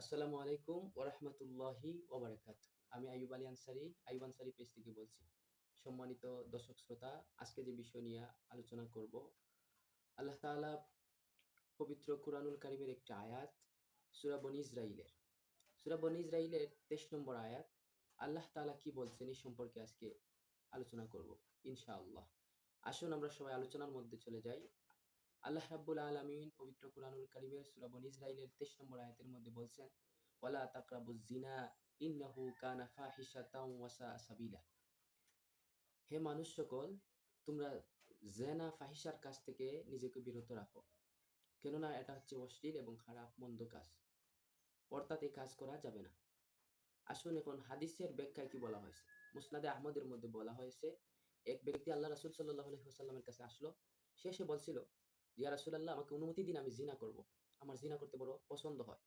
আসসালামু আলাইকুম ওয়া রাহমাতুল্লাহি ওয়া বারাকাতুহু। আমি আইয়ুব আলী আনসারী, আইয়ুব আনসারী পেজ থেকে বলছি। সম্মানিত দর্শক শ্রোতা, আজকে যে বিষয় নিয়ে আলোচনা করব, আল্লাহ তাআলা পবিত্র কুরআনুল কারীমের একটি আয়াত, সূরা বনী ইসরাঈলের। সূরা বনী ইসরাঈলের ২৩ নম্বর আয়াত। আল্লাহ তাআলা কি বলছেন এই সম্পর্কে আজকে আলোচনা করব ইনশাআল্লাহ। আসুন আমরা সবাই আলোচনার মধ্যে চলে যাই। আল্লাহ রাব্বুল আলামিন পবিত্র কুরআনুল কারীমের সূরা বনী ইসরাঈলের ২৩ নম্বর আয়াতের মধ্যে বলছেন, ওয়ালা তাকরাবুজ জিনা ইন্নাহু কানা ফাহিশাতাও ওয়া সাআ সাবিলা। হে মানুষ সকল, তোমরা জেনা ফাহিশার কাজ থেকে নিজেকে বিরত রাখো, কেননা এটা হচ্ছে অশ্লীল এবং খারাপ মন্দ কাজ, অর্থাৎ এই কাজ করা যাবে না। আসুন এখন হাদিসের ব্যাখ্যায় কি বলা হয়েছে। মুসনাদে আহমদের মধ্যে বলা হয়েছে, এক ব্যক্তি আল্লাহ রাসূল সাল্লাল্লাহু আলাইহি ওয়াসাল্লামের কাছে আসলো। সে এসে বলছিল, ইয়া রাসূলাল্লাহ, আমাকে অনুমতি দিন, আমি জিনা করব। আমার জিনা করতে বড় পছন্দ হয়।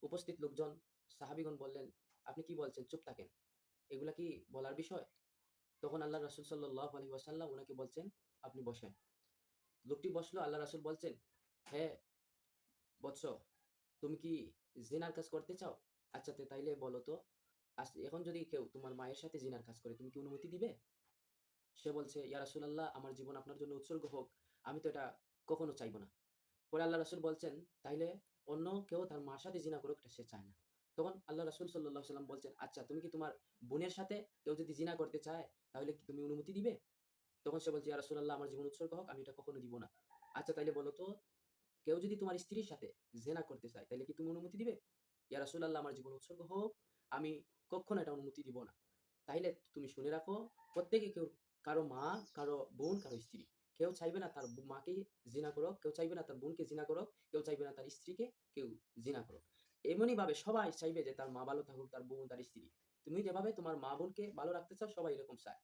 উপস্থিত লোকজন সাহাবীগণ বললেন, আপনি কি বলছেন? চুপ থাকেন। এগুলা কি বলার বিষয়? তখন আল্লাহর রাসূল সাল্লাল্লাহু আলাইহি ওয়াসাল্লাম উনাকে বলছেন, আপনি বসেন। লোকটি বসলো। আল্লাহর রাসূল বলছেন, হে বৎস, তুমি কি জিনার কাজ করতে চাও? আচ্ছা তাইলে বলো তো, এখন যদি কেউ তোমার মায়ের সাথে জিনার কাজ করে, তুমি কি অনুমতি দিবে? সে বলছে, ইয়া রাসূলাল্লাহ, আমার জীবন আপনার জন্য উৎসর্গ হোক। আমি তো এটা কখনো চাইব না। পরে আল্লাহ রাসূল বলছেন, তাইলে অন্য কেউ তার মার সাথে জিনা করুক, এটা সে চায় না। তখন আল্লাহ রাসূল সাল্লাল্লাহু আলাইহি ওয়াসাল্লাম বলছেন, আচ্ছা তুমি কি তোমার বোনের সাথে কেউ যদি জিনা করতে চায়, তাহলে কি তুমি অনুমতি দিবে? তখন সে বলছে, ইয়া রাসূলাল্লাহ, আমার জীবন উৎসর্গ হোক, আমি এটা কখনো দিব না। আচ্ছা তাইলে বলো তো, কেউ যদি তোমার স্ত্রীর সাথে জিনা করতে চায়, তাইলে কি তুমি অনুমতি দিবে? ইয়া রাসূলাল্লাহ, আমার জীবন উৎসর্গ হোক, আমি কখনো এটা অনুমতি দিব না। তাইলে তুমি শুনে রাখো, প্রত্যেকে কেউ, কারো মা, কারো বোন, কারো স্ত্রী। কেউ চাইবে না তার মাকে জিনা করুক, কেউ চাইবে না তার বোনকে জিনা করুক, কেউ চাইবে না তার স্ত্রীকে কেউ জিনা করুক। এমনিভাবে সবাই চাইবে যে তার মা ভালো থাকুক, তার বোন, তার স্ত্রী। তুমি যেভাবে তোমার মা-বোনকে ভালো রাখতে চাও, সবাই এরকম চায়।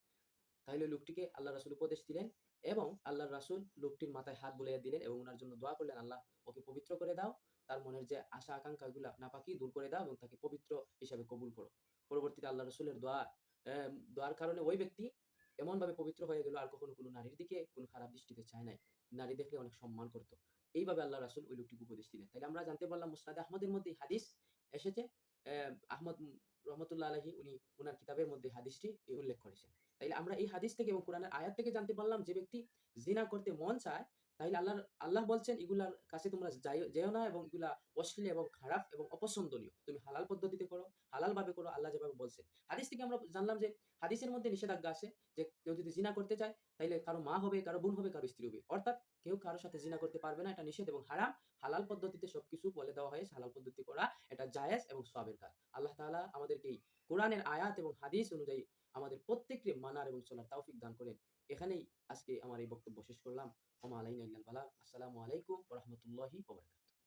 তাইলে লোকটিকে আল্লাহর রাসূল উপদেশ দিলেন এবং আল্লাহর রাসূল লোকটির মাথায় হাত বুলাইয়া দিলেন এবং উনার জন্য দোয়া করলেন, আল্লাহ ওকে পবিত্র করে দাও। তার মনের যে আশা আকাঙ্ক্ষা গুলা নাপাকি দূর করে দাও এবং তাকে পবিত্র হিসাবে কবুল করো। পরবর্তীতে আল্লাহর রাসূলের দোয়ার কারণে ওই ব্যক্তি এমনভাবে পবিত্র হয়ে গেল, আর কখনো কোনো নারীর দিকে কোনো খারাপ দৃষ্টিতে চায় নাই। নারী দেখলে অনেক সম্মান করত। এইভাবে আল্লাহর রাসূল ওই লোকটিকে উপদেশ দিলেন। তাইলে আমরা জানতে পারলাম মুসনাদে আহমদের মধ্যে এই হাদিস এসেছে। আহমদ রহমতুল্লাহ আলাইহি উনি উনার কিতাবের মধ্যে হাদিসটি উল্লেখ করেছেন। তাইলে আমরা এই হাদিস থেকে এবং কোরআনের আয়াত থেকে জানতে পারলাম, যে ব্যক্তি জিনা করতে মন চায়, তাইলে আল্লাহ বলছেন এগুলার কাছে তোমরা যেও না এবং এগুলা অশ্লীল এবং খারাপ এবং অপছন্দনীয়। তুমি হালাল পদ্ধতিতে করো, হালাল ভাবে করো, আল্লাহ যেভাবে বলছেন। হাদিস থেকে আমরা জানলাম যে হাদিসের মধ্যে নিষেধাজ্ঞা আছে, যে কেউ যদি জিনা করতে চায়, তাইলে কারো মা হবে, কারো বোন হবে, কারো স্ত্রী হবে। অর্থাৎ কেউ কারো সাথে জিনা করতে পারবে না, এটা নিষেধ এবং হারাম। হালাল পদ্ধতিতে সবকিছু বলে দেওয়া হয়েছে, হালাল পদ্ধতি করা এটা জায়েজ এবং সওয়াবের কাজ। আল্লাহ তাআলা আমাদেরকে এই কোরআনের আয়াত এবং হাদিস অনুযায়ী আমাদের প্রত্যেককে মানার এবং চলার তৌফিক দান করেন। এখানেই আজকে আমার এই বক্তব্য শেষ করলাম। ওমা আলাইনা ইল্লাল বালাগ। আসসালামু আলাইকুম ওয়া রাহমাতুল্লাহি ওয়া বারাকাতুহু।